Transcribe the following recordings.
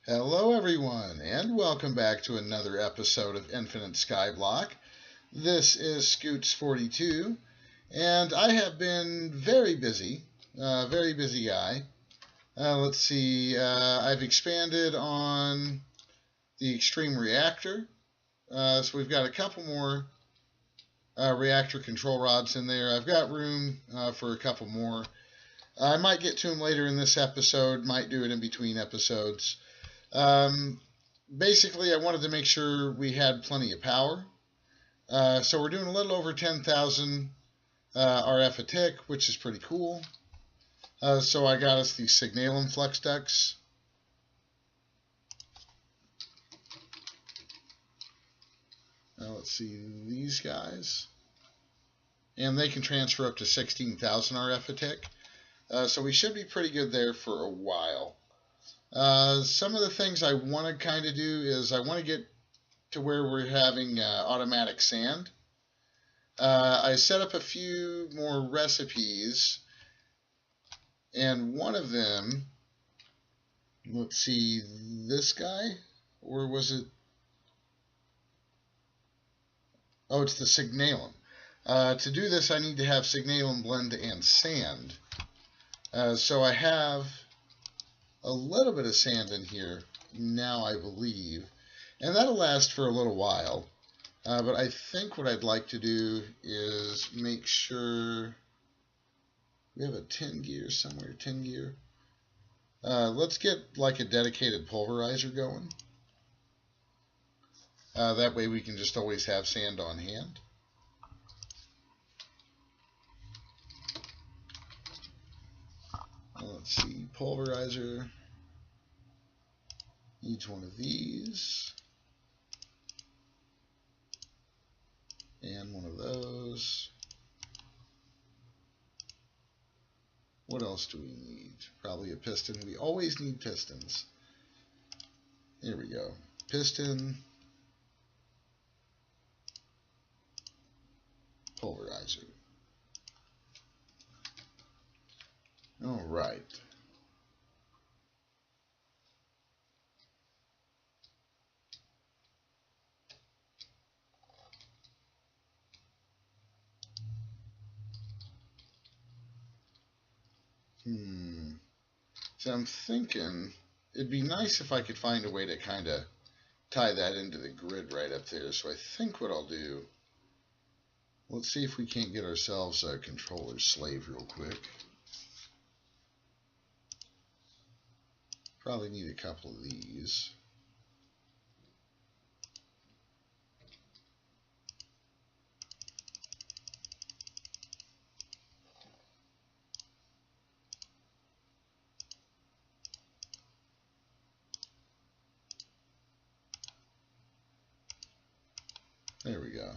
Hello everyone, and welcome back to another episode of NFINIT SkyBlock. This is Scoots42, and I have been very busy guy. Let's see, I've expanded on the Extreme Reactor, so we've got a couple more reactor control rods in there. I've got room for a couple more. I might get to them later in this episode, might do it in between episodes. Basically, I wanted to make sure we had plenty of power. So we're doing a little over 10,000 RF a tick, which is pretty cool. So I got us the Signalum Flux Ducts. Let's see these guys. And they can transfer up to 16,000 RF a tick. So we should be pretty good there for a while. Some of the things I want to kind of do is I want to get to where we're having automatic sand. I set up a few more recipes, and one of them, let's see, this guy, or was it? Oh, it's the Signalum. To do this, I need to have Signalum blend and sand. So I have a little bit of sand in here now, I believe, and that'll last for a little while. But I think what I'd like to do is make sure we have a 10 gear somewhere. 10 gear. Let's get like a dedicated pulverizer going. That way we can just always have sand on hand. Let's see, pulverizer needs one of these, and one of those. What else do we need? Probably a piston. We always need pistons. There we go. Piston, pulverizer. All right. So I'm thinking it'd be nice if I could find a way to kind of tie that into the grid right up there. So I think what I'll do, let's see if we can't get ourselves a controller slave real quick. Probably need a couple of these. There we go.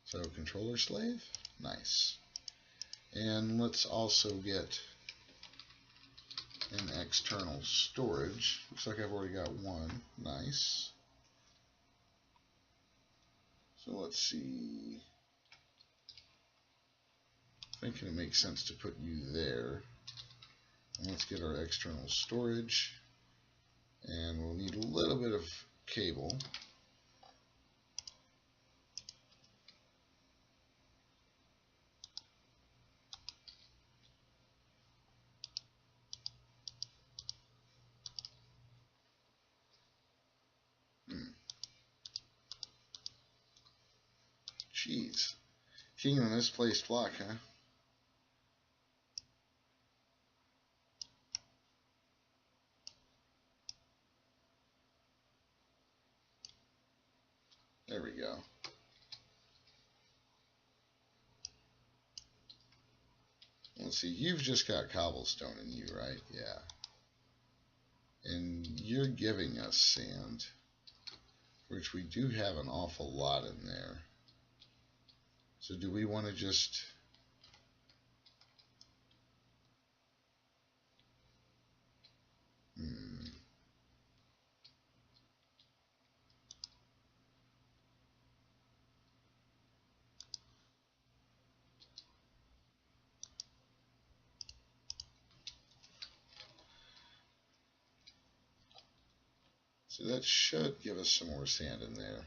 So controller slave, nice. And let's also get an external storage. Looks like I've already got one. Nice. So let's see. Thinking it makes sense to put you there. And let's get our external storage. And we'll need a little bit of cable. Jeez. King of the misplaced block, huh? There we go. Let's see, you've just got cobblestone in you, right? Yeah. And you're giving us sand, which we do have an awful lot in there. So do we want to just... So that should give us some more sand in there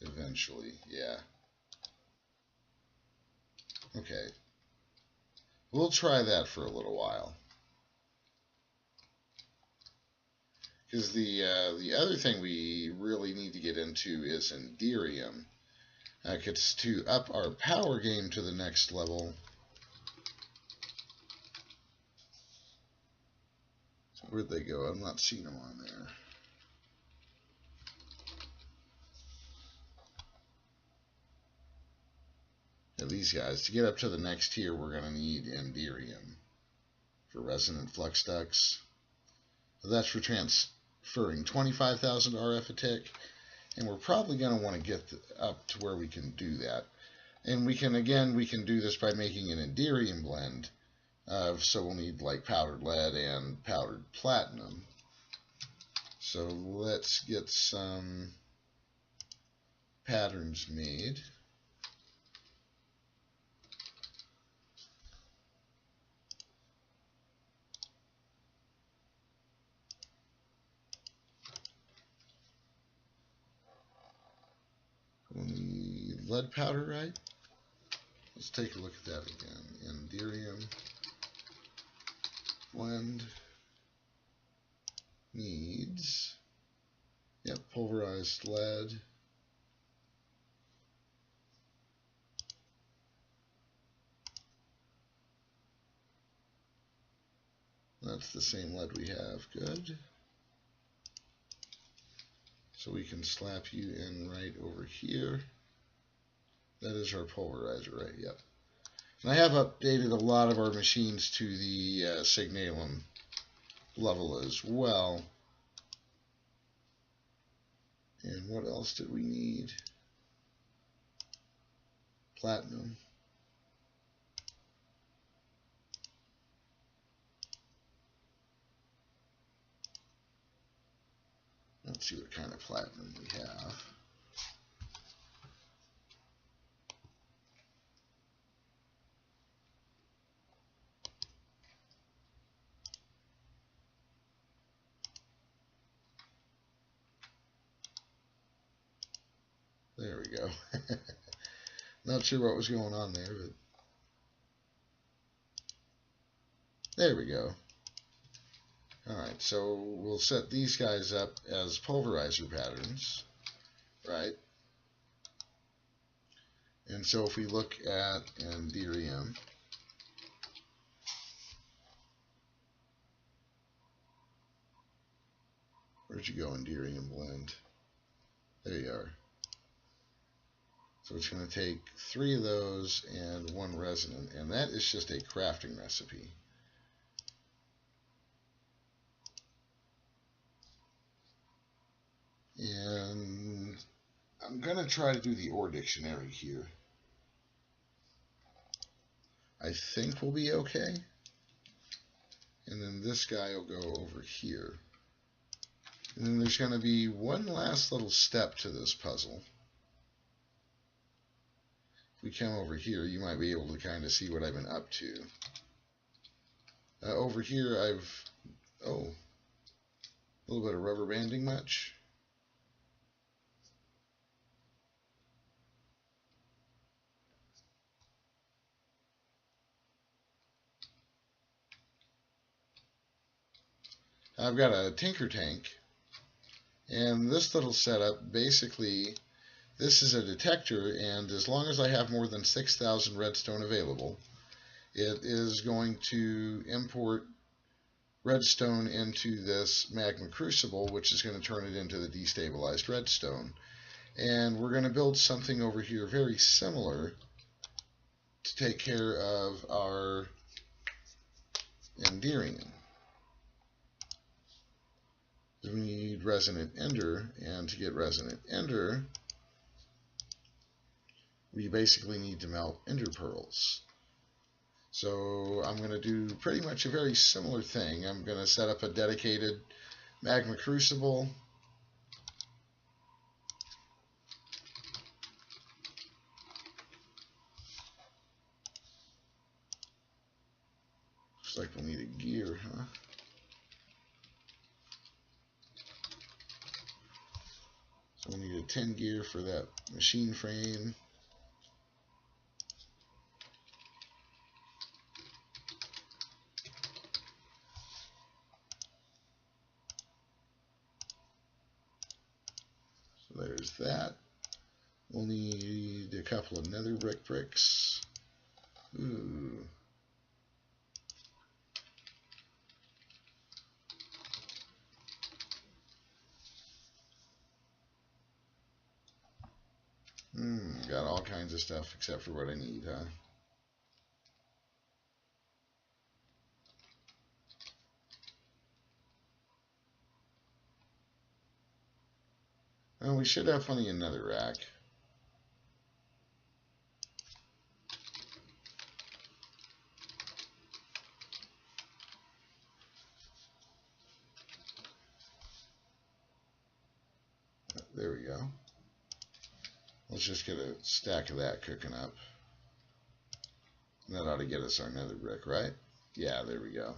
eventually. Yeah. Okay. We'll try that for a little while. Because the other thing we really need to get into is Enderium. Because to up our power game to the next level, where'd they go? I'm not seeing them on there. Yeah, these guys. To get up to the next tier, we're going to need Enderium for resonant flux ducts. That's for transferring 25,000 RF a tick, and we're probably going to want to get up to where we can do that. And we can do this by making an Enderium blend. So we'll need like powdered lead and powdered platinum. So let's get some patterns made. We'll need lead powder, right? Let's take a look at that again. Enderium blend needs, yep, pulverized lead. That's the same lead we have. Good. So we can slap you in right over here. That is our pulverizer, right? Yep. And I have updated a lot of our machines to the signalum level as well. And what else did we need? Platinum. Let's see what kind of platinum we have. There we go. Not sure what was going on there, but there we go. Alright, so we'll set these guys up as pulverizer patterns, right? And so if we look at Enderium, where'd you go, Enderium blend? There you are. So it's going to take 3 of those and 1 resonant, and that is just a crafting recipe. And I'm going to try to do the ore dictionary here. I think we'll be okay. And then this guy will go over here. And then there's going to be one last little step to this puzzle. If we come over here, you might be able to kind of see what I've been up to. Over here, a little bit of rubber banding much. I've got a tinker tank, and this little setup, basically, this is a detector, and as long as I have more than 6,000 redstone available, it is going to import redstone into this magma crucible, which is going to turn it into the destabilized redstone. And we're going to build something over here very similar to take care of our Enderium. We need resonant ender, and to get resonant ender, we basically need to melt ender pearls. So I'm going to do pretty much a very similar thing. I'm going to set up a dedicated magma crucible. Looks like we'll need a gear, huh? a 10 gear for that machine frame. So there's that. We'll need a couple of nether bricks. Ooh. Got all kinds of stuff except for what I need, huh? Well, we should have plenty of nether rack. There we go. Let's just get a stack of that cooking up. And that ought to get us our nether brick, right? Yeah, there we go.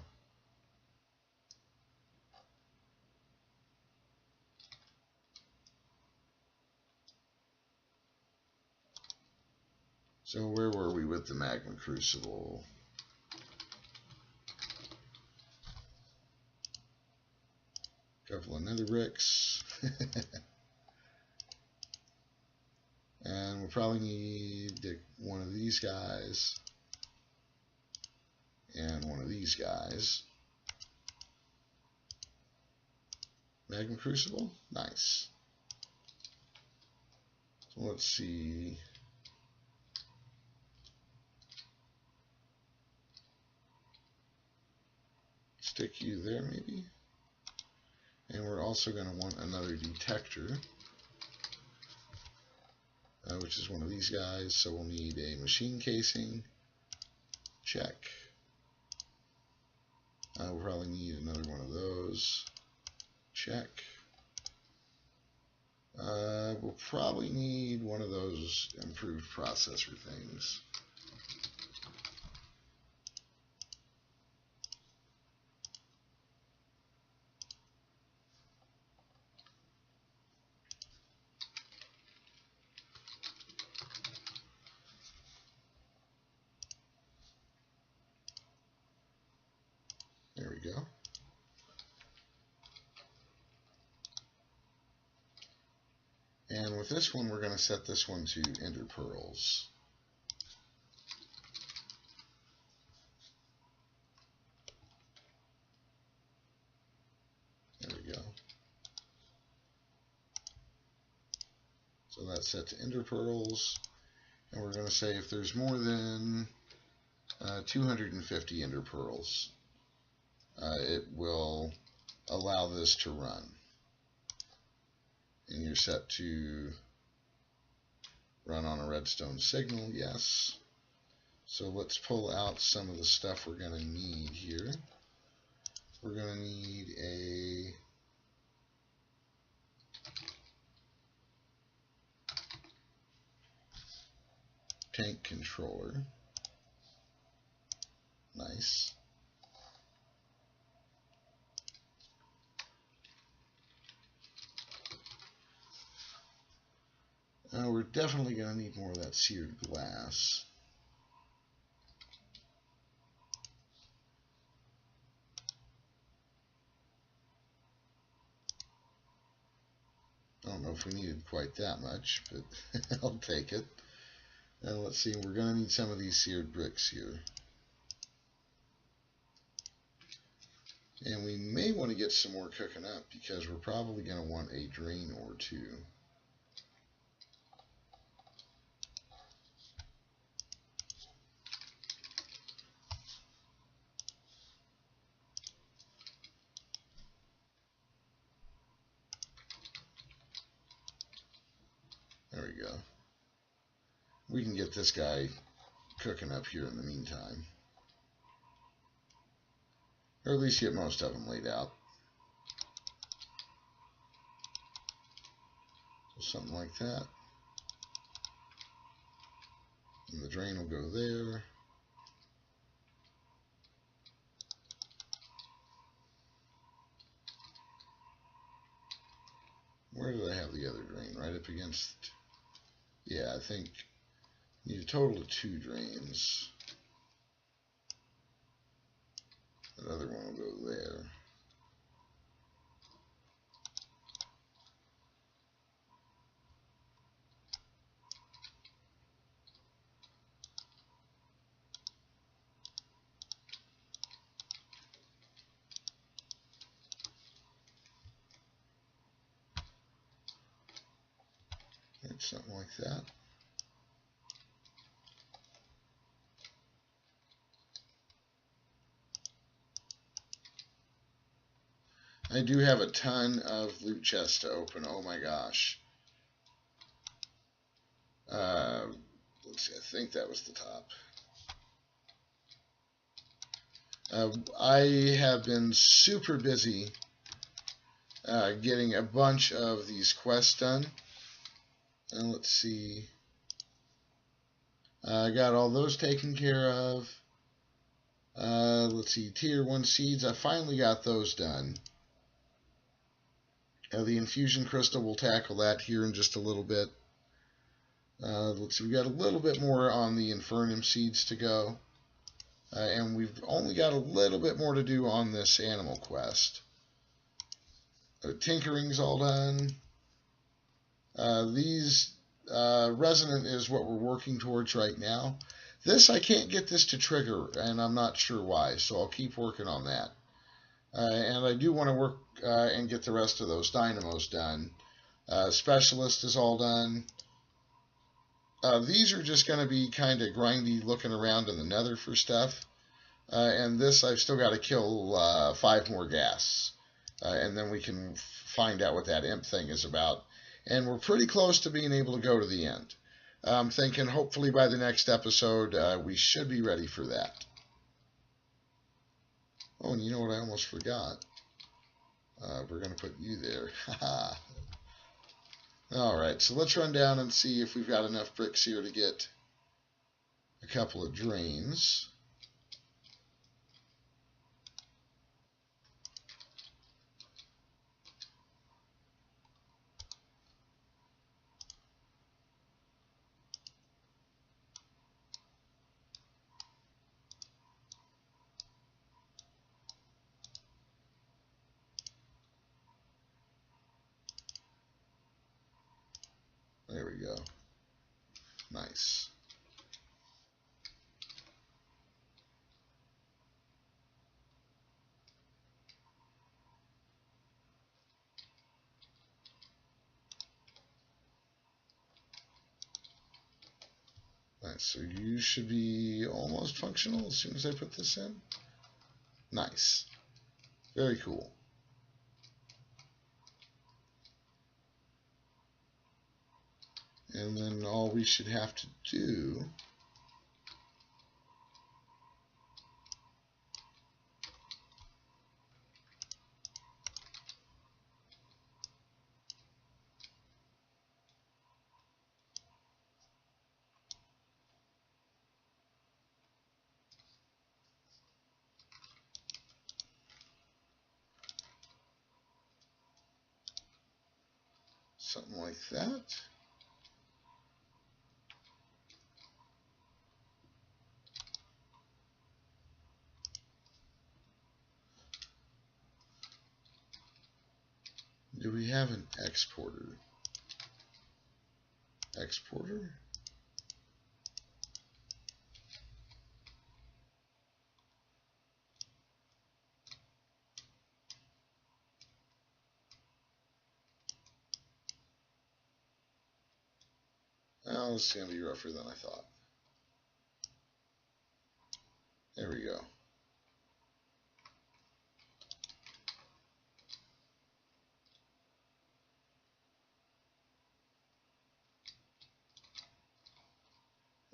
So where were we with the magma crucible? Couple of nether bricks. And we'll probably need one of these guys and one of these guys. Magma crucible? Nice. So let's see. Stick you there maybe. And we're also going to want another detector, which is one of these guys. So we'll need a machine casing. Check. We'll probably need another one of those. Check. We'll probably need one of those improved processor things. There we go. And with this one, we're going to set this one to ender pearls. There we go. So that's set to ender pearls. And we're going to say if there's more than 250 ender pearls, it will allow this to run. And you're set to run on a redstone signal, yes. So let's pull out some of the stuff we're going to need here. We're going to need a tank controller. Nice. We're definitely going to need more of that seared glass. I don't know if we needed quite that much, but I'll take it. And let's see, we're going to need some of these seared bricks here. And we may want to get some more cooking up because we're probably going to want a drain or two. There we go. We can get this guy cooking up here in the meantime. Or at least get most of them laid out. So something like that. And the drain will go there. where did I have the other drain? Right up against, yeah, I think you need a total of 2 drains. That other one will go there. Something like that. I do have a ton of loot chests to open. Oh my gosh. Let's see, I think that was the top. I have been super busy getting a bunch of these quests done. And let's see. I got all those taken care of. Let's see, tier 1 seeds. I finally got those done. The infusion crystal, we'll tackle that here in just a little bit. Let's see, we got a little bit more on the Infernum seeds to go. And we've only got a little bit more to do on this animal quest. Tinkering's all done. These resonant is what we're working towards right now. This, I can't get this to trigger, and I'm not sure why, so I'll keep working on that. And I do want to work and get the rest of those dynamos done. Specialist is all done. These are just going to be kind of grindy looking around in the nether for stuff. And this, I've still got to kill 5 more ghasts. And then we can find out what that imp thing is about. And we're pretty close to being able to go to the end. I'm thinking hopefully by the next episode we should be ready for that. Oh, and you know what I almost forgot? We're going to put you there. Alright, so let's run down and see if we've got enough bricks here to get a couple of drains. There we go. Nice. Nice. So you should be almost functional as soon as I put this in. Nice. Very cool. And then all we should have to do something like that. Do we have an exporter? Exporter? Oh, it's going to be rougher than I thought. There we go.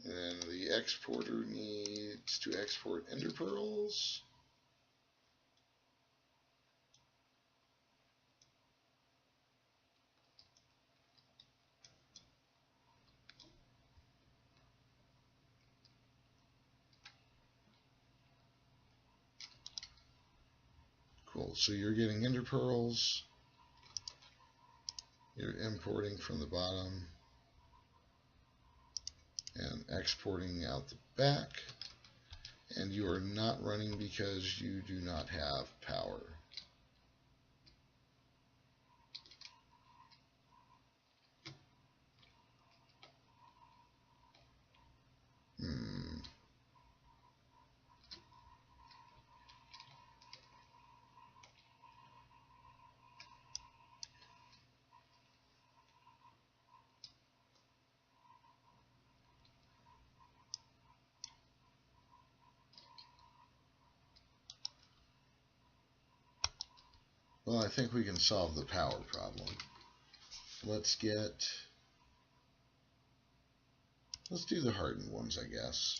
And then the exporter needs to export ender pearls. Cool, so you're getting ender pearls. You're importing from the bottom and exporting out the back, and you are not running because you do not have power. Well, I think we can solve the power problem. Let's do the hardened ones, I guess.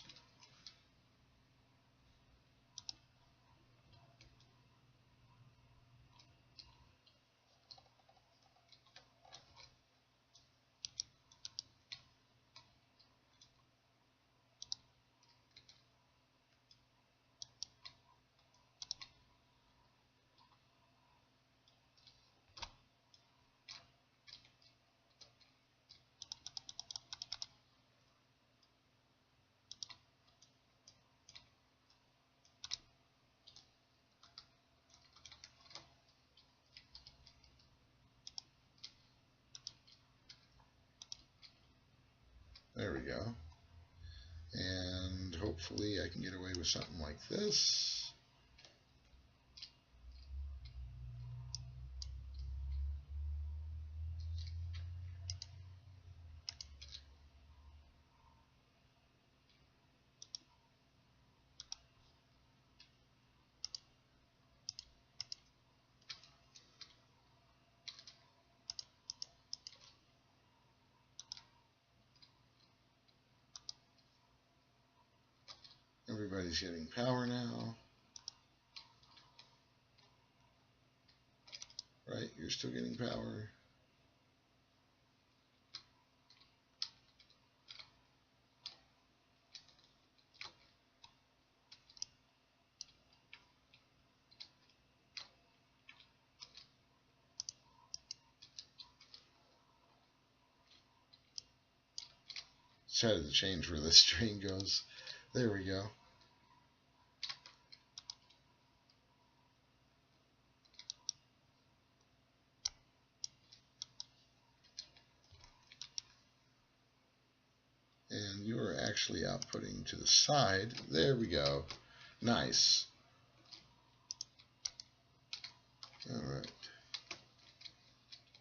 There we go. And hopefully I can get away with something like this. Everybody's getting power now. Right, you're still getting power. Decided to change where this train goes. There we go. And you are actually outputting to the side. There we go. Nice. Alright.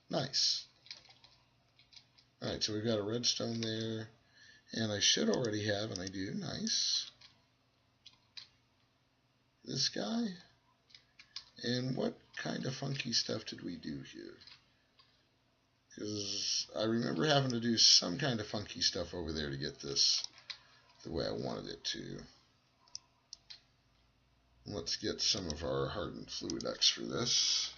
Nice. Alright, so we've got a redstone there. And I should already have, and I do. Nice. This guy. And what kind of funky stuff did we do here? Because I remember having to do some kind of funky stuff over there to get this the way I wanted it to. Let's get some of our hardened fluid X for this.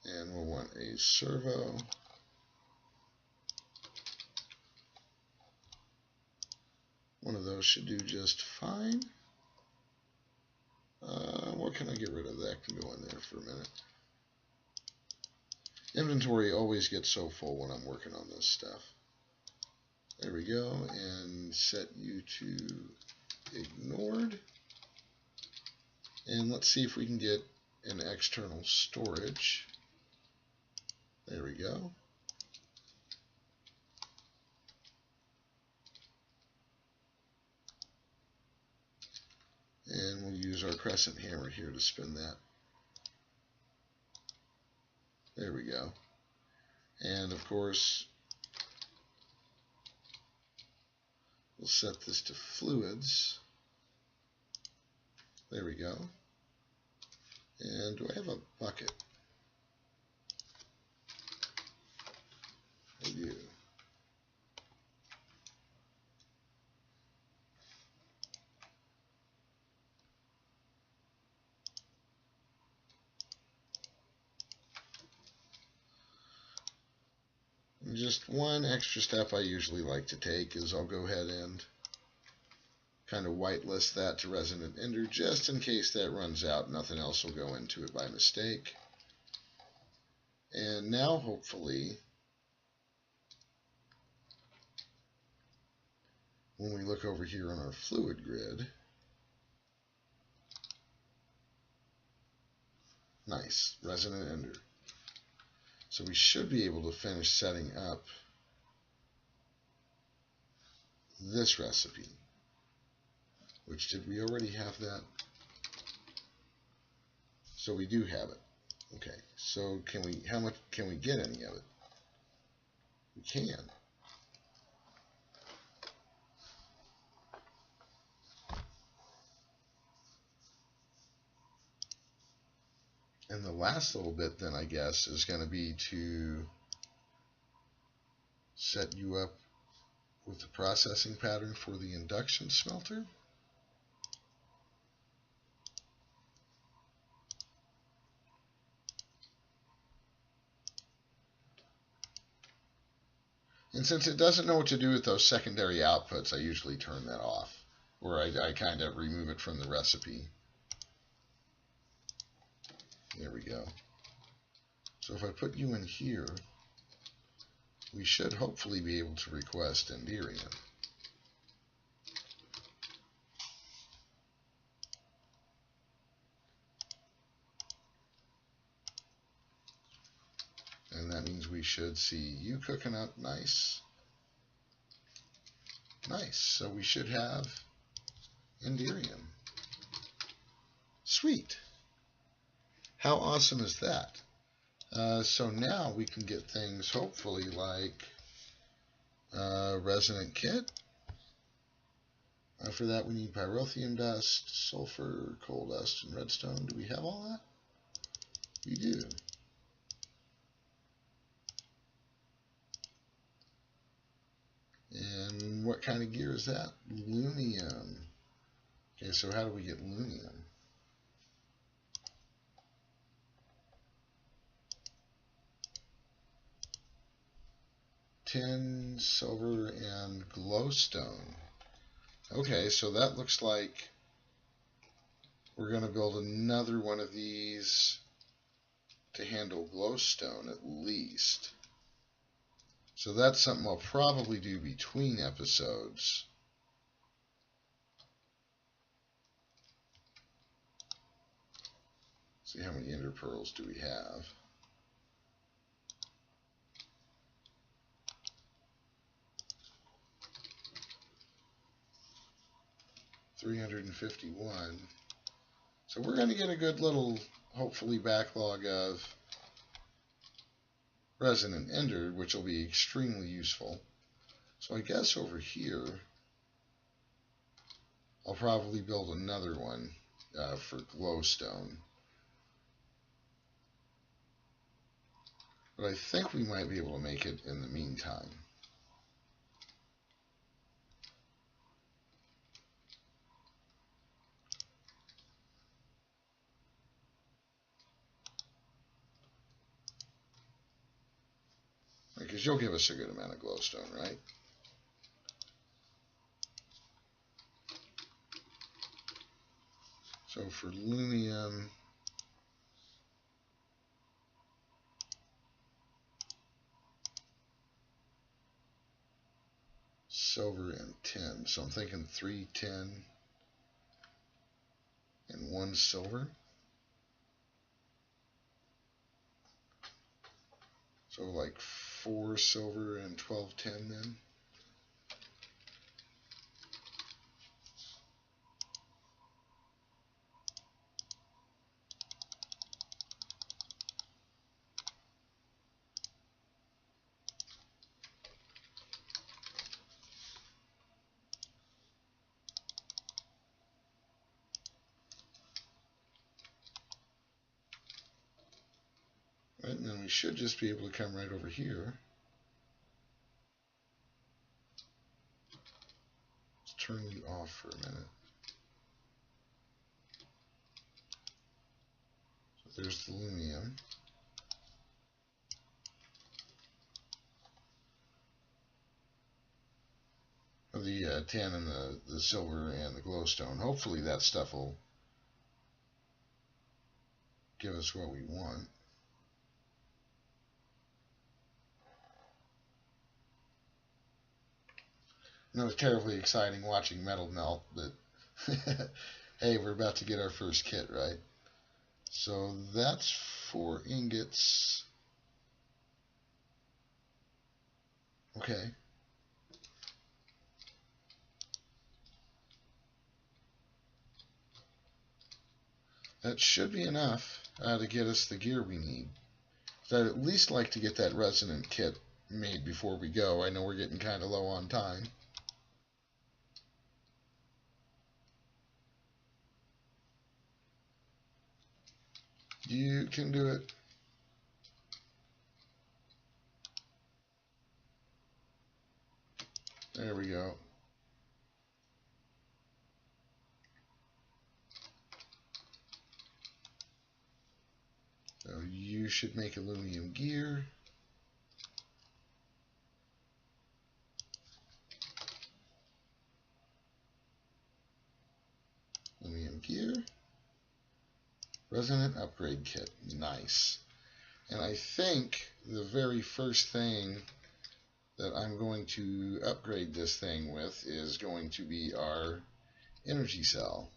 And we'll want a servo. One of those should do just fine. What can I get rid of? That can go in there for a minute. Inventory always gets so full when I'm working on this stuff. There we go, and set you to ignored. And let's see if we can get an external storage. There we go. And we'll use our crescent hammer here to spin that. There we go. And of course, we'll set this to fluids. There we go. And do I have a bucket? I do. just one extra step I usually like to take is I'll go ahead and kind of whitelist that to Resonant Ender just in case that runs out. Nothing else will go into it by mistake. And now hopefully when we look over here on our fluid grid, nice, Resonant Ender. So we should be able to finish setting up this recipe. Which, did we already have that? So we do have it. Okay, so how much can we get any of it? We can. And the last little bit then, I guess, is going to be to set you up with the processing pattern for the induction smelter. And since it doesn't know what to do with those secondary outputs, I usually turn that off, or I kind of remove it from the recipe. There we go. So if I put you in here, we should hopefully be able to request Enderium. And that means we should see you cooking up nice. Nice. So we should have Enderium. Sweet. How awesome is that? So now we can get things hopefully like Resonant Kit. For that we need pyrotheum dust, sulfur, coal dust, and redstone. Do we have all that? We do. And what kind of gear is that? Lunium. Okay, so how do we get lunium? Tin, silver, and glowstone. Okay, so that looks like we're going to build another one of these to handle glowstone at least. So that's something I'll probably do between episodes. See how many ender pearls do we have. $351. So we're going to get a good little, hopefully, backlog of Resonant Ender, which will be extremely useful. So I guess over here, I'll probably build another one for glowstone. But I think we might be able to make it in the meantime. Because you'll give us a good amount of glowstone, right? So for lunium, silver, and tin. So I'm thinking 3 tin and 1 silver. So like 4 silver and 12 tin then. Right, and then we should just be able to come right over here. Let's turn you off for a minute. So there's the lunium. the tin and the silver and the glowstone. Hopefully that stuff will give us what we want. And it was terribly exciting watching metal melt, but hey, we're about to get our first kit, right? So that's 4 ingots. Okay. That should be enough to get us the gear we need. So I'd at least like to get that resonant kit made before we go. I know we're getting kind of low on time. You can do it. There we go. So you should make aluminum gear. Aluminum gear. Resonant upgrade kit. Nice. And I think the very first thing that I'm going to upgrade this thing with is going to be our energy cell.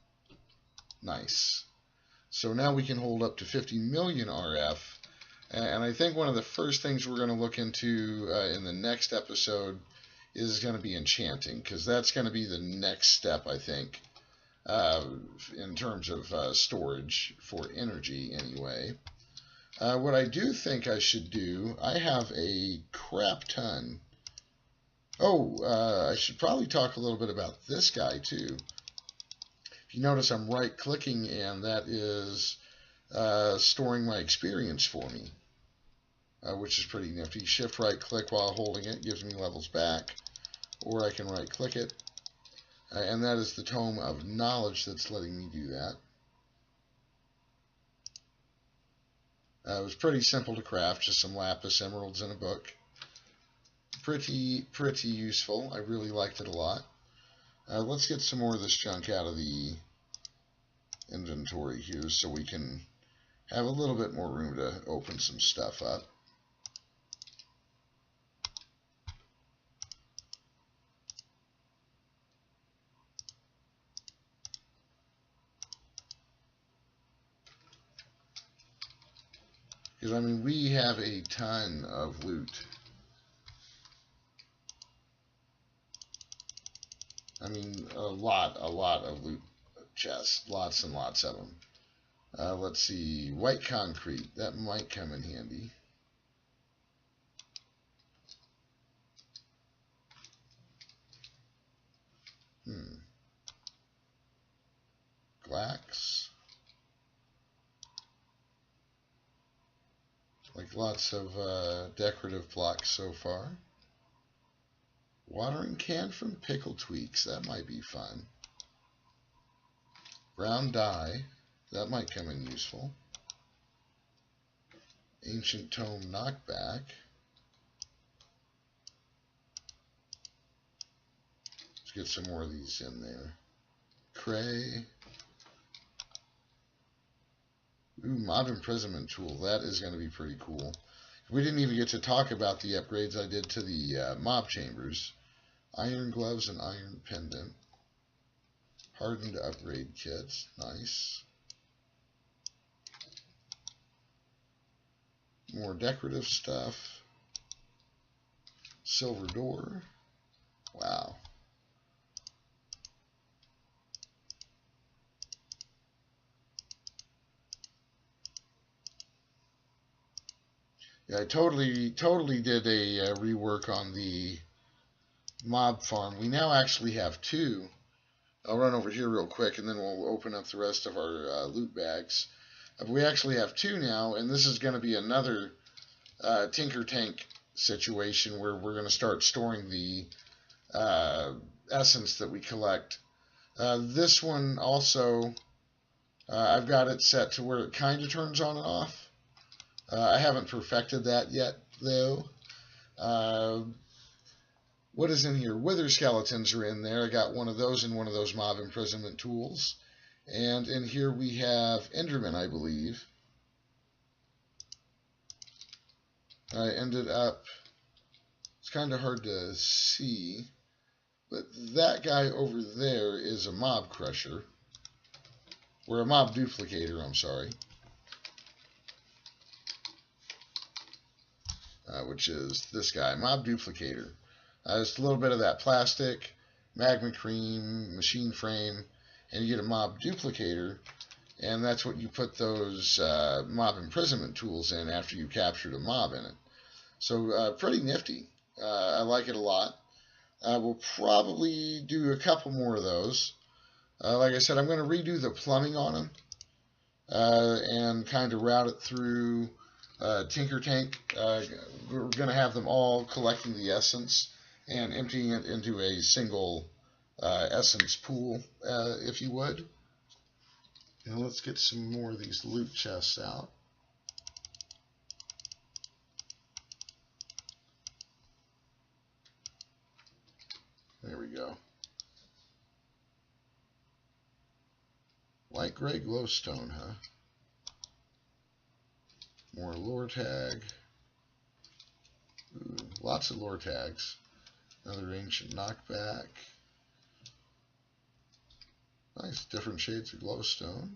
Nice. So now we can hold up to 50 million RF. And I think one of the first things we're going to look into in the next episode is going to be enchanting, because that's going to be the next step, I think, in terms of storage for energy anyway. What I do think I should do, I have a crap ton. I should probably talk a little bit about this guy too. If you notice, I'm right-clicking, and that is storing my experience for me, which is pretty nifty. Shift right-click while holding it gives me levels back, or I can right-click it, and that is the Tome of Knowledge that's letting me do that. It was pretty simple to craft, just some lapis emeralds and a book. Pretty useful. I really liked it a lot. Let's get some more of this junk out of the inventory here so we can have a little bit more room to open some stuff up. Because, I mean, we have a ton of loot. I mean, a lot of loot chests. Lots and lots of them. Let's see. White concrete. That might come in handy. Glax. Like lots of decorative blocks so far. Watering can from Pickle Tweaks. That might be fun. Brown dye. That might come in useful. Ancient Tome knockback. Let's get some more of these in there. Cray. Ooh, Mob Imprisonment Tool. That is going to be pretty cool. We didn't even get to talk about the upgrades I did to the mob chambers. Iron gloves and iron pendant. Hardened upgrade kits. Nice. More decorative stuff. Silver door. Wow. Yeah, I totally did a rework on the mob farm. We now actually have 2. I'll run over here real quick, and then we'll open up the rest of our loot bags. But we actually have 2 now, and this is going to be another Tinker Tank situation where we're going to start storing the essence that we collect. This one also, I've got it set to where it kind of turns on and off. I haven't perfected that yet, though. what is in here? Wither skeletons are in there. I got one of those in one of those mob imprisonment tools. And in here we have Enderman, I believe. I ended up, it's kind of hard to see, but that guy over there is a mob crusher. Or a mob duplicator, I'm sorry. Which is this guy, mob duplicator. Just a little bit of that plastic, magma cream, machine frame, and you get a mob duplicator, and that's what you put those mob imprisonment tools in after you captured a mob in it. So pretty nifty. I like it a lot. We'll probably do a couple more of those. Like I said, I'm going to redo the plumbing on them and kind of route it through Tinker Tank. We're going to have them all collecting the essence and emptying it into a single essence pool, if you would. Now let's get some more of these loot chests out. There we go. Light gray glowstone, huh? More lore tag. Ooh, lots of lore tags. Another ancient knockback. Nice, different shades of glowstone.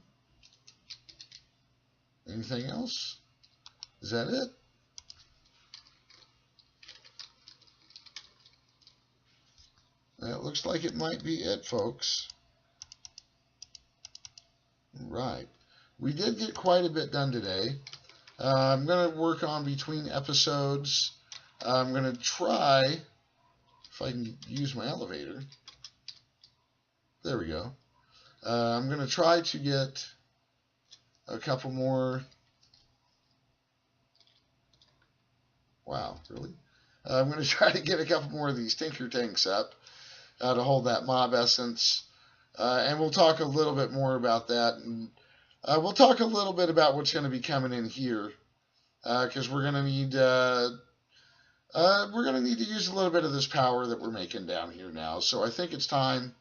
Anything else? Is that it? That looks like it might be it, folks. Right. We did get quite a bit done today. I'm going to work on between episodes. I'm going to try, if I can use my elevator. There we go. I'm going to try to get a couple more. Wow, really? I'm going to try to get a couple more of these Tinker Tanks up to hold that mob essence. And we'll talk a little bit more about that. And we'll talk a little bit about what's going to be coming in here. Because we're going to need to use a little bit of this power that we're making down here now. So I think it's time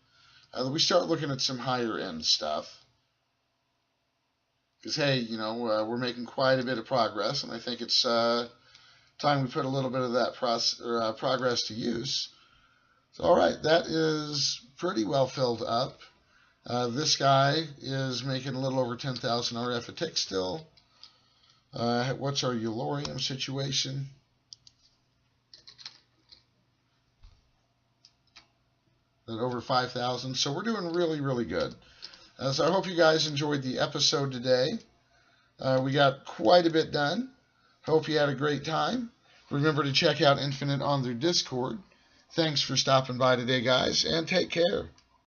that we start looking at some higher end stuff. Because, hey, you know, we're making quite a bit of progress, and I think it's time we put a little bit of that progress to use. So, all right, that is pretty well filled up. This guy is making a little over 10,000 RF a tick still. What's our Eulorium situation? At over 5,000. So we're doing really, really good. So I hope you guys enjoyed the episode today. We got quite a bit done. Hope you had a great time. Remember to check out Infinite on their Discord. Thanks for stopping by today, guys, and take care.